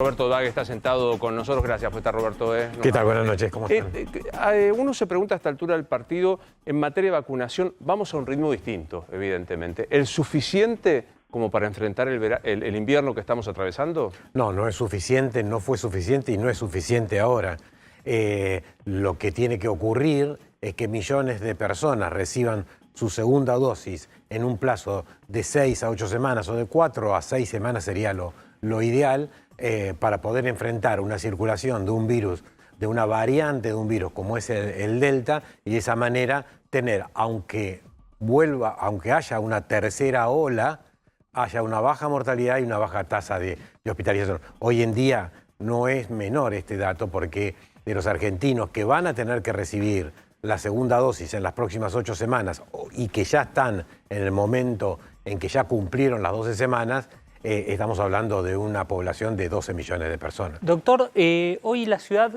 Roberto Dague está sentado con nosotros. Gracias por estar, Roberto. ¿Qué tal? Buenas noches. ¿Cómo están? Uno se pregunta a esta altura del partido, en materia de vacunación, vamos a un ritmo distinto, evidentemente. ¿El suficiente como para enfrentar el invierno que estamos atravesando? No, no es suficiente, no fue suficiente y no es suficiente ahora. Lo que tiene que ocurrir es que millones de personas reciban su segunda dosis en un plazo de 6 a 8 semanas o de 4 a 6 semanas sería lo ideal para poder enfrentar una circulación de un virus, de una variante de un virus como es el Delta, y de esa manera tener, aunque haya una tercera ola, haya una baja mortalidad y una baja tasa de hospitalización. Hoy en día no es menor este dato porque de los argentinos que van a tener que recibir la segunda dosis en las próximas 8 semanas y que ya están en el momento en que ya cumplieron las 12 semanas, estamos hablando de una población de 12 millones de personas. Doctor, hoy la ciudad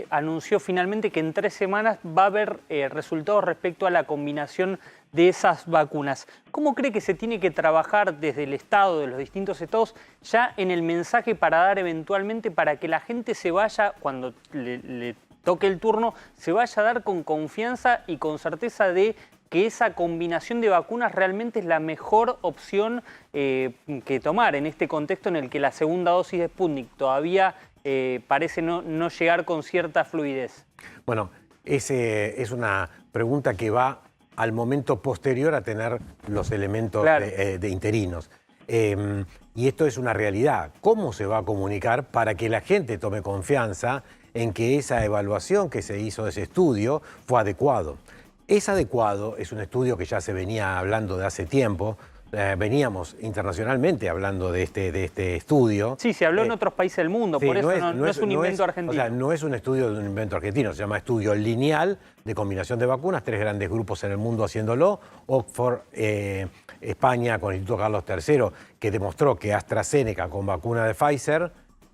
anunció finalmente que en 3 semanas va a haber resultados respecto a la combinación de esas vacunas. ¿Cómo cree que se tiene que trabajar desde el Estado, de los distintos estados, ya en el mensaje para dar eventualmente para que la gente se vaya, cuando le toque el turno, se vaya a dar con confianza y con certeza de que esa combinación de vacunas realmente es la mejor opción que tomar en este contexto en el que la segunda dosis de Sputnik todavía parece no llegar con cierta fluidez? Bueno, es una pregunta que va al momento posterior a tener los elementos claro. de interinos. Y esto es una realidad. ¿Cómo se va a comunicar para que la gente tome confianza en que esa evaluación que se hizo de ese estudio fue adecuado? Es adecuado, es un estudio que ya se venía hablando de hace tiempo, veníamos internacionalmente hablando de este estudio. Sí, se habló en otros países del mundo, sí, por eso no es un invento argentino. O sea, no es un estudio de un invento argentino, se llama estudio lineal de combinación de vacunas, 3 grandes grupos en el mundo haciéndolo, Oxford, España con el Instituto Carlos III, que demostró que AstraZeneca con vacuna de Pfizer,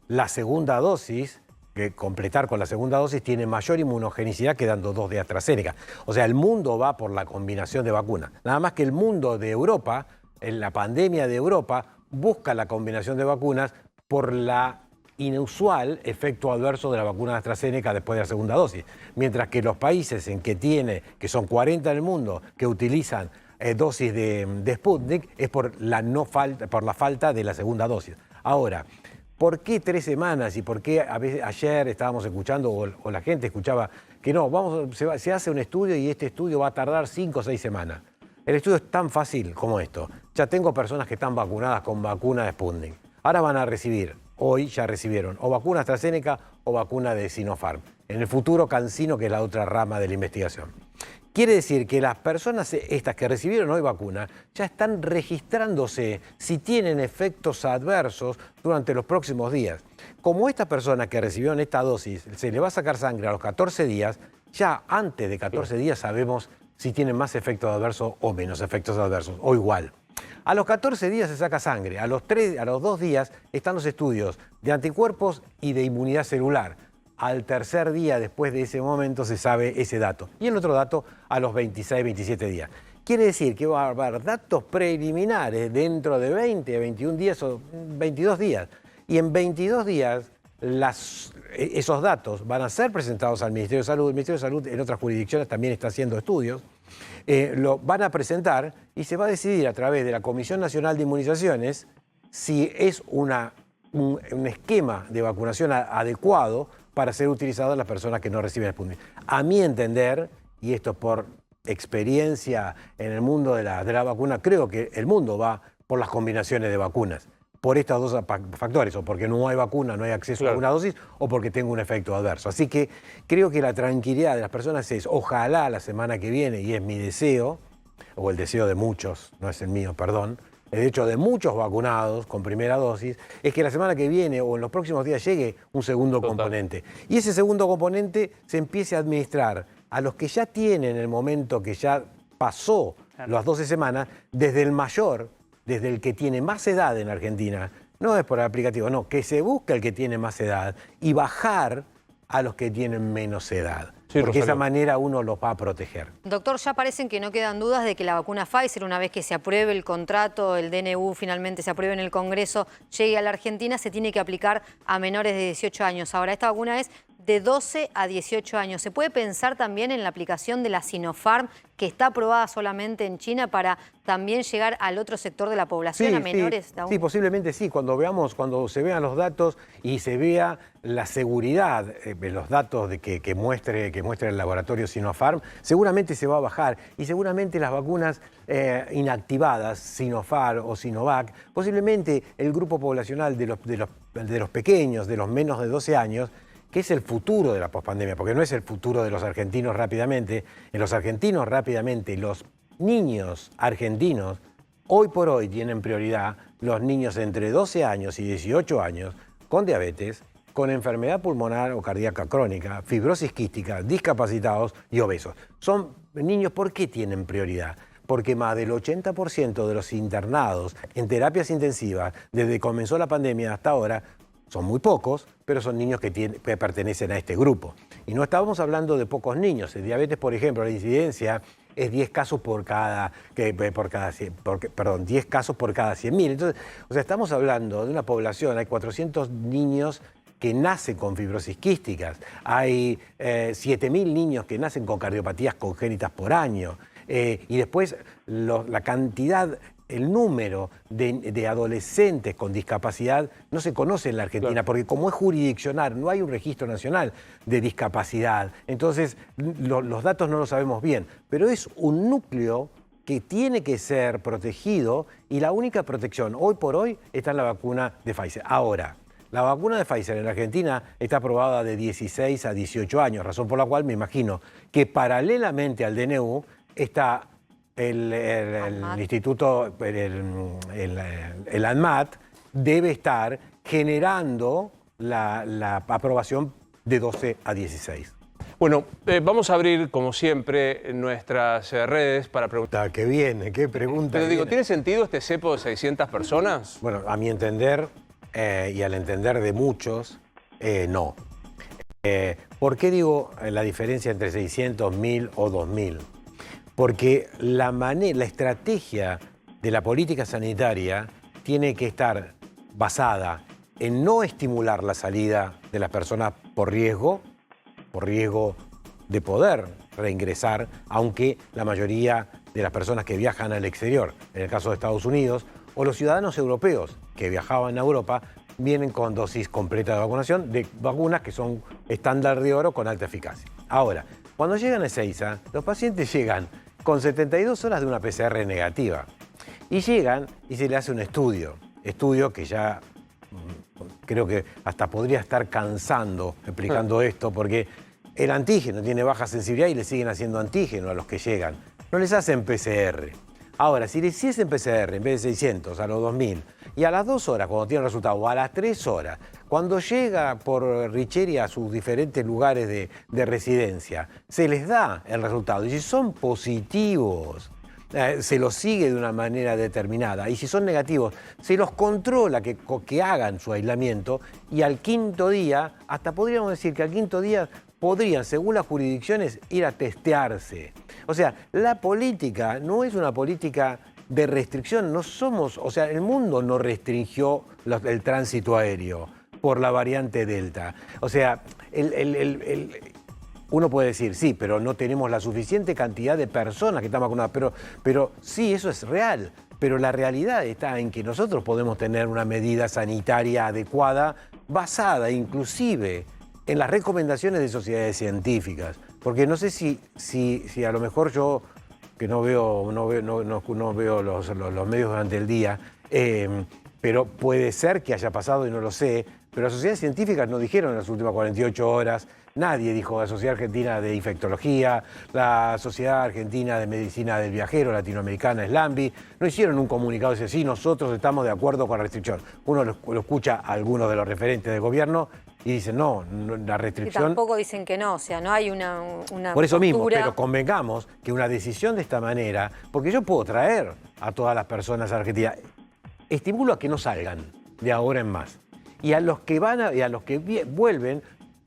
la segunda dosis, que completar con la segunda dosis tiene mayor inmunogenicidad que dando 2 de AstraZeneca. O sea, el mundo va por la combinación de vacunas. Nada más que el mundo de Europa, en la pandemia de Europa, busca la combinación de vacunas por la inusual efecto adverso de la vacuna de AstraZeneca después de la segunda dosis. Mientras que los países que son 40 en el mundo, que utilizan dosis de Sputnik, es por la falta de la segunda dosis. Ahora, ¿por qué 3 semanas y por qué ayer estábamos escuchando o la gente escuchaba que no, se hace un estudio y este estudio va a tardar 5 o 6 semanas? El estudio es tan fácil como esto. Ya tengo personas que están vacunadas con vacuna de Sputnik. Ahora van a recibir, hoy ya recibieron, o vacuna AstraZeneca o vacuna de Sinopharm. En el futuro CanSino, que es la otra rama de la investigación. Quiere decir que las personas estas que recibieron hoy vacuna ya están registrándose si tienen efectos adversos durante los próximos días. Como esta persona que recibió en esta dosis se le va a sacar sangre a los 14 días, ya antes de 14 días sabemos si tienen más efectos adversos o menos efectos adversos, o igual. A los 14 días se saca sangre, a los 2 días están los estudios de anticuerpos y de inmunidad celular. Al tercer día, después de ese momento, se sabe ese dato. Y el otro dato a los 26, 27 días. Quiere decir que va a haber datos preliminares dentro de 20, 21 días o 22 días. Y en 22 días esos datos van a ser presentados al Ministerio de Salud. El Ministerio de Salud en otras jurisdicciones también está haciendo estudios. Lo van a presentar y se va a decidir a través de la Comisión Nacional de Inmunizaciones si es un esquema de vacunación adecuado para ser utilizado en las personas que no reciben Sputnik. A mi entender, y esto por experiencia en el mundo de la vacuna, creo que el mundo va por las combinaciones de vacunas, por estos 2 factores, o porque no hay vacuna, no hay acceso a una dosis, o porque tengo un efecto adverso. Así que creo que la tranquilidad de las personas es, ojalá la semana que viene, y es mi deseo, o el deseo de muchos, no es el mío, perdón, el hecho de muchos vacunados con primera dosis, es que la semana que viene o en los próximos días llegue un segundo componente. Y ese segundo componente se empiece a administrar a los que ya tienen el momento que ya pasó las 12 semanas, desde el mayor, desde el que tiene más edad en Argentina, no es por el aplicativo, no, que se busque el que tiene más edad y bajar a los que tienen menos edad. Sí, porque de esa Rosario. manera uno los va a proteger. Doctor, ya parecen que no quedan dudas de que la vacuna Pfizer, una vez que se apruebe el contrato, el DNU finalmente se apruebe en el Congreso, llegue a la Argentina, se tiene que aplicar a menores de 18 años. Ahora, esta vacuna es de 12 a 18 años. ¿Se puede pensar también en la aplicación de la Sinopharm, que está aprobada solamente en China, para también llegar al otro sector de la población, a menores? Sí, posiblemente sí. Cuando se vean los datos y se vea la seguridad, los datos que muestre el laboratorio Sinopharm, seguramente se va a bajar. Y seguramente las vacunas inactivadas, Sinopharm o Sinovac, posiblemente el grupo poblacional de los pequeños, de los menos de 12 años, que es el futuro de la pospandemia, porque no es el futuro de los argentinos rápidamente. En los argentinos rápidamente, los niños argentinos, hoy por hoy tienen prioridad los niños entre 12 años y 18 años con diabetes, con enfermedad pulmonar o cardíaca crónica, fibrosis quística, discapacitados y obesos. Son niños, ¿por qué tienen prioridad? Porque más del 80% de los internados en terapias intensivas, desde que comenzó la pandemia hasta ahora, son muy pocos, pero son niños que pertenecen a este grupo. Y no estábamos hablando de pocos niños. El diabetes, por ejemplo, la incidencia es 10 casos por cada 100.000. Entonces, o sea, estamos hablando de una población, hay 400 niños que nacen con fibrosis quísticas, hay 7.000 niños que nacen con cardiopatías congénitas por año, y después la cantidad, el número de adolescentes con discapacidad no se conoce en la Argentina, claro, porque como es jurisdiccional, no hay un registro nacional de discapacidad, entonces los datos no los sabemos bien, pero es un núcleo que tiene que ser protegido y la única protección hoy por hoy está en la vacuna de Pfizer. Ahora, la vacuna de Pfizer en la Argentina está aprobada de 16 a 18 años, razón por la cual me imagino que paralelamente al DNU está el instituto, el ANMAT, debe estar generando la aprobación de 12 a 16. Bueno, vamos a abrir, como siempre, nuestras redes para preguntar. ¿Qué viene? ¿Qué pregunta? Pero digo, ¿tiene sentido este cepo de 600 personas? Bueno, a mi entender, y al entender de muchos, no. ¿Por qué digo la diferencia entre 600, 1.000 o 2.000? Porque la estrategia de la política sanitaria tiene que estar basada en no estimular la salida de las personas por riesgo de poder reingresar, aunque la mayoría de las personas que viajan al exterior, en el caso de Estados Unidos, o los ciudadanos europeos que viajaban a Europa, vienen con dosis completa de vacunación, de vacunas que son estándar de oro con alta eficacia. Ahora, cuando llegan a Ezeiza, los pacientes llegan con 72 horas de una PCR negativa. Y llegan y se le hace un estudio que ya creo que hasta podría estar cansando explicando esto, porque el antígeno tiene baja sensibilidad y le siguen haciendo antígeno a los que llegan. No les hacen PCR. Ahora, si le hiciesen PCR en vez de 600 a los 2.000, y a las 2 horas cuando tiene el resultado, o a las 3 horas, cuando llega por Richeri a sus diferentes lugares de residencia, se les da el resultado. Y si son positivos, se los sigue de una manera determinada. Y si son negativos, se los controla que hagan su aislamiento. Y al quinto día, hasta podríamos decir que al quinto día podrían, según las jurisdicciones, ir a testearse. O sea, la política no es una política de restricción. No somos, o sea, el mundo no restringió el tránsito aéreo por la variante Delta. O sea, uno puede decir, sí, pero no tenemos la suficiente cantidad de personas que están vacunadas. Pero sí, eso es real. Pero la realidad está en que nosotros podemos tener una medida sanitaria adecuada, basada inclusive en las recomendaciones de sociedades científicas. Porque no sé si a lo mejor yo, que no veo los medios durante el día, pero puede ser que haya pasado y no lo sé, pero las sociedades científicas no dijeron en las últimas 48 horas, nadie dijo, la Sociedad Argentina de Infectología, la Sociedad Argentina de Medicina del Viajero Latinoamericana, SLAMBI, no hicieron un comunicado y dice, sí, nosotros estamos de acuerdo con la restricción. Uno lo escucha a algunos de los referentes del gobierno y dicen, no, la restricción... Y tampoco dicen que no, o sea, no hay una Por eso mismo, postura. pero convengamos que una decisión de esta manera, porque yo puedo traer a todas las personas a Argentina, estimulo a que no salgan de ahora en más. Y a los que vuelven,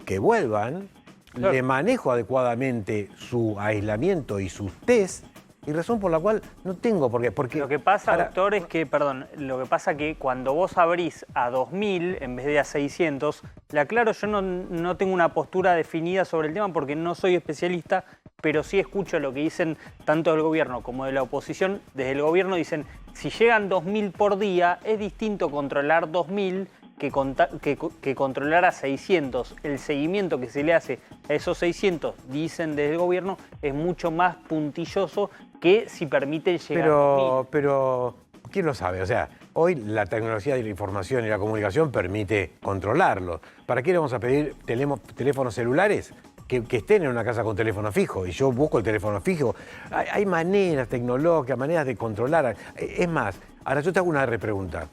que vuelvan, Claro. le manejo adecuadamente su aislamiento y sus test, y razón por la cual no tengo por qué. Porque Lo que pasa, ahora, doctor, es que, perdón, lo que pasa que cuando vos abrís a 2.000 en vez de a 600, le aclaro, yo no tengo una postura definida sobre el tema porque no soy especialista, pero sí escucho lo que dicen tanto del gobierno como de la oposición. Desde el gobierno dicen, si llegan 2.000 por día, es distinto controlar 2.000 que controlar a 600. El seguimiento que se le hace a esos 600, dicen desde el gobierno, es mucho más puntilloso que si permiten llegar a 2.000. pero, ¿quién lo sabe? O sea, hoy la tecnología de la información y la comunicación permite controlarlo. ¿Para qué le vamos a pedir teléfonos celulares? Que estén en una casa con teléfono fijo, y yo busco el teléfono fijo. Hay maneras tecnológicas, maneras de controlar. Es más, ahora yo te hago una repregunta.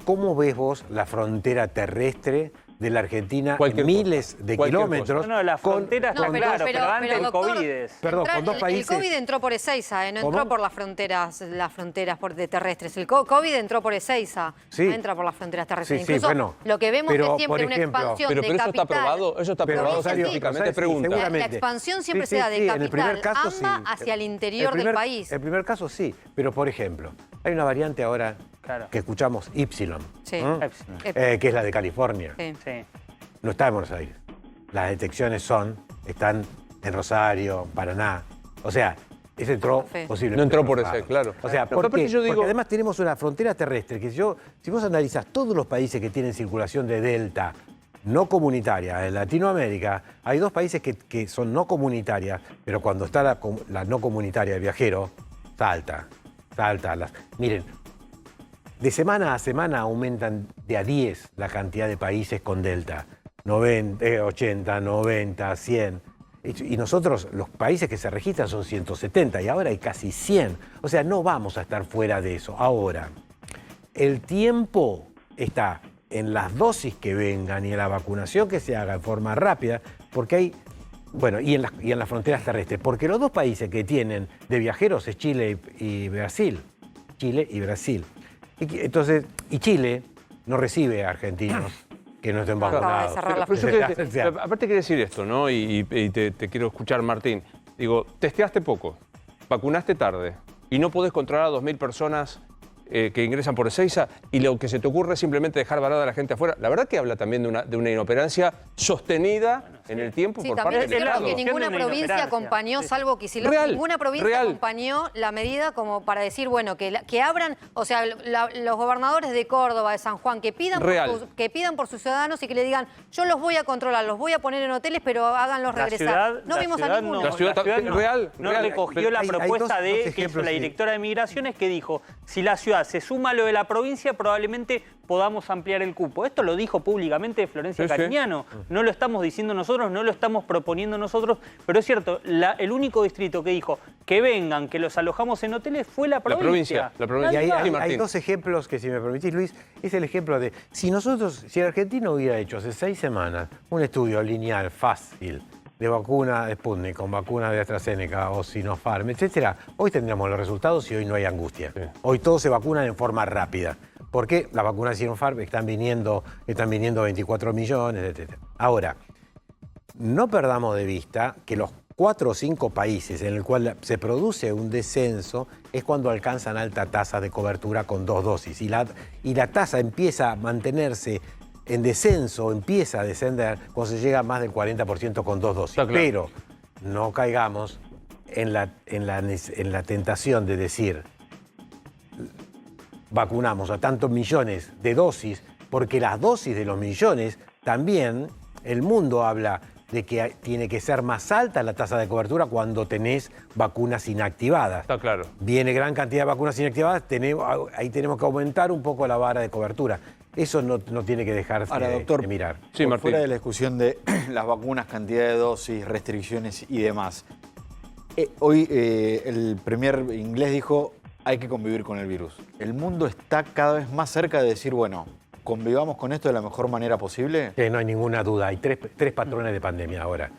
¿Cómo ves vos la frontera terrestre de la Argentina Cualquier miles de Cualquier kilómetros? No, las fronteras, No, claro, pero antes del doctor, COVID es... Perdón, entrar- con dos países. El COVID entró por Ezeiza, no ¿Cómo? entró por las fronteras de terrestres. El COVID entró por Ezeiza, Sí. no entra por las fronteras terrestres. Sí, sí, Incluso bueno, lo que vemos pero, es siempre por una ejemplo, expansión Pero de eso está capital. probado, eso está Pero, probado Rosario, científicamente. sí, Pregunta. seguramente. La expansión siempre Sí, se da sí, de sí, en capital, el primer caso, sí. hacia el interior primer- del país. El primer caso sí, pero por ejemplo, hay una variante ahora Claro. que escuchamos, Y, Sí. Epsilon. que es la de California. Sí. Sí. No está en Buenos Aires. Las detecciones están en Rosario, Paraná. O sea, ese entró Sí. posiblemente. No entró en por otros ese, lados. claro. O sea, No, ¿por aparte qué? yo digo- Porque además tenemos una frontera terrestre que si vos analizás todos los países que tienen circulación de Delta no comunitaria en Latinoamérica, hay dos países que son no comunitarias, pero cuando está la no comunitaria de viajero, salta. Miren, de semana a semana aumentan de a 10 la cantidad de países con Delta. 90, 80, 90, 100. Y nosotros, los países que se registran son 170 y ahora hay casi 100. O sea, no vamos a estar fuera de eso. Ahora, el tiempo está en las dosis que vengan y en la vacunación que se haga en forma rápida, porque hay, bueno, y en las fronteras terrestres, porque los dos países que tienen de viajeros es Chile y Brasil. Chile y Brasil. Entonces, y Chile no recibe a argentinos que no estén Acaba de vacunados. cerrar la Pero yo frontera. quiero- O sea, aparte quiere decir esto, ¿no? Y te quiero escuchar, Martín. Digo, testeaste poco, vacunaste tarde y no podés controlar a 2.000 personas que ingresan por Ezeiza y lo que se te ocurre es simplemente dejar varada a la gente afuera. La verdad que habla también de una inoperancia sostenida en el tiempo Sí, por también parte es del cierto Estado. que ninguna Una provincia inoperancia. acompañó, Sí. salvo Kicillof, Real, ninguna provincia real. acompañó la medida como para decir, bueno, que abran, o sea, los gobernadores de Córdoba, de San Juan, que pidan por sus ciudadanos y que le digan, yo los voy a controlar, los voy a poner en hoteles, pero háganlos regresar. No vimos a ninguno. La ciudad no, real, no real. recogió Pero la hay propuesta dos que hizo ejemplos, la sí. directora de Migraciones, que dijo, si la ciudad se suma a lo de la provincia, probablemente podamos ampliar el cupo. Esto lo dijo públicamente Florencia Sí, sí. Cariñano. No lo estamos diciendo nosotros, no lo estamos proponiendo nosotros, pero es cierto, el único distrito que dijo que vengan, que los alojamos en hoteles fue la provincia. La provincia. Y hay, Sí, hay Martín. dos ejemplos que, si me permitís, Luis, es el ejemplo de si el argentino hubiera hecho hace 6 semanas un estudio lineal, fácil, de vacuna de Sputnik, con vacuna de AstraZeneca o Sinopharm, etcétera, hoy tendríamos los resultados y hoy no hay angustia. Sí. Hoy todos se vacunan en forma rápida. Porque las vacunas de Sinopharm están viniendo 24 millones, etcétera. Ahora, no perdamos de vista que los 4 o 5 países en el cual se produce un descenso es cuando alcanzan alta tasa de cobertura con 2 dosis. Y la tasa empieza a mantenerse en descenso, empieza a descender cuando se llega a más del 40% con 2 dosis. Está claro. Pero no caigamos en la tentación de decir vacunamos a tantos millones de dosis, porque las dosis de los millones también el mundo habla de que tiene que ser más alta la tasa de cobertura cuando tenés vacunas inactivadas. Está claro. Viene gran cantidad de vacunas inactivadas, ahí tenemos que aumentar un poco la vara de cobertura. Eso no tiene que dejarse Ahora, doctor, de mirar. Sí, por Martín. fuera de la discusión de las vacunas, cantidad de dosis, restricciones y demás, hoy el premier inglés dijo hay que convivir con el virus. El mundo está cada vez más cerca de decir, bueno, convivamos con esto de la mejor manera posible. No hay ninguna duda, hay tres patrones de pandemia ahora.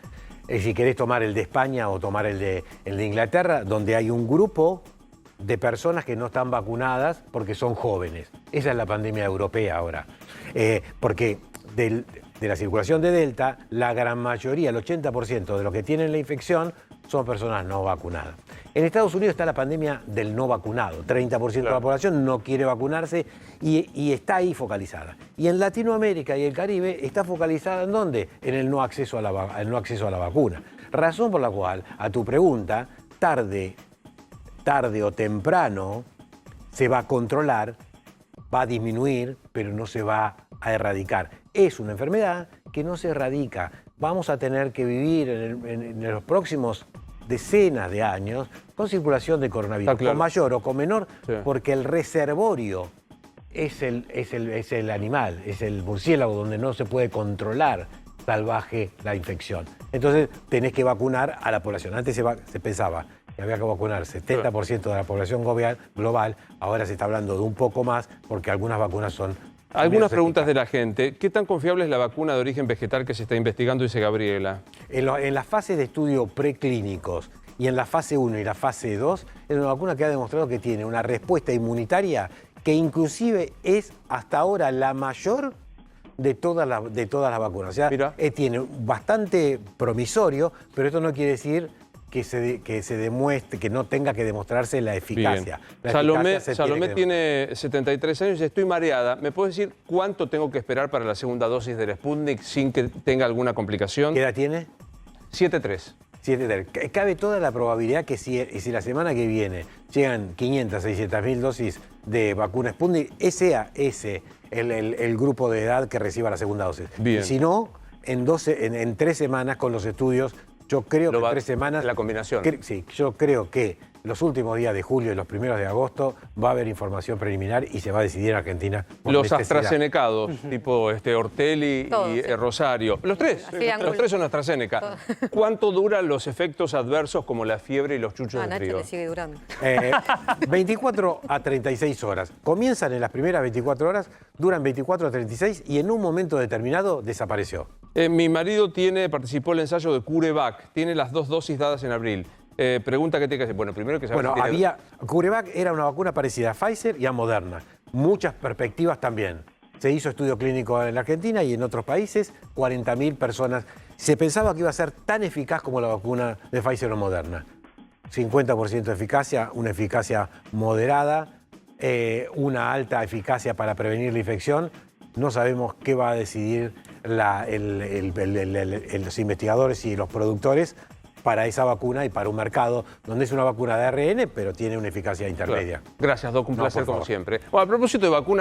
Si querés tomar el de España o tomar el de Inglaterra, donde hay un grupo de personas que no están vacunadas porque son jóvenes. Esa es la pandemia europea ahora. Porque de la circulación de Delta, la gran mayoría, el 80% de los que tienen la infección son personas no vacunadas. En Estados Unidos está la pandemia del no vacunado. 30% de la población no quiere vacunarse y está ahí focalizada. Y en Latinoamérica y el Caribe está focalizada ¿en dónde? En el no acceso a la vacuna. Razón por la cual, a tu pregunta, tarde o temprano se va a controlar, va a disminuir, pero no se va a erradicar. Es una enfermedad que no se erradica. Vamos a tener que vivir en los próximos decenas de años con circulación de coronavirus, Claro. con mayor o con menor, Sí. porque el reservorio es el animal, es el murciélago donde no se puede controlar salvaje la infección. Entonces tenés que vacunar a la población. Antes se pensaba que había que vacunar 70% de la población global, ahora se está hablando de un poco más porque algunas vacunas son... Algunas menos preguntas de eficaces. la gente. ¿Qué tan confiable es la vacuna de origen vegetal que se está investigando, dice Gabriela? En las fases de estudio preclínicos y en la fase 1 y la fase 2, es una vacuna que ha demostrado que tiene una respuesta inmunitaria que inclusive es hasta ahora la mayor de todas las vacunas. O sea, Mira. tiene bastante promisorio, pero esto no quiere decir que se demuestre, que no tenga que demostrarse la eficacia. Bien. La Salomé, eficacia se Salomé tiene que tiene 73 años y estoy mareada. ¿Me puedes decir cuánto tengo que esperar para la segunda dosis del Sputnik sin que tenga alguna complicación? ¿Qué edad tiene? 7-3. Cabe toda la probabilidad que si la semana que viene llegan 500, 600 mil dosis de vacuna Sputnik, sea ese el grupo de edad que reciba la segunda dosis. Bien. Y si no, en 3 semanas con los estudios, yo creo que en 3 semanas... La combinación. Sí, yo creo que los últimos días de julio y los primeros de agosto va a haber información preliminar y se va a decidir en Argentina. por Los necesidad. AstraZenecados, tipo Ortelli Todos, y sí. Rosario. Los tres. Así de Los tres son AstraZeneca. ¿Cuánto duran los efectos adversos como la fiebre y los chuchos A de Nacho frío? le sigue durando. 24 a 36 horas. Comienzan en las primeras 24 horas, duran 24 a 36 y en un momento determinado desapareció. Mi marido participó en el ensayo de CureVac. Tiene las 2 dosis dadas en abril. Pregunta qué tiene que hacer. Bueno, primero que saber Bueno, si tiene... CureVac era una vacuna parecida a Pfizer y a Moderna. Muchas perspectivas también. Se hizo estudio clínico en la Argentina y en otros países, 40.000 personas. Se pensaba que iba a ser tan eficaz como la vacuna de Pfizer o Moderna. 50% de eficacia, una eficacia moderada, una alta eficacia para prevenir la infección. No sabemos qué va a decidir los investigadores y los productores para esa vacuna y para un mercado donde es una vacuna de ARN, pero tiene una eficacia intermedia. Gracias, Doc. Un No, placer por como favor. siempre. Bueno, a propósito de vacunas...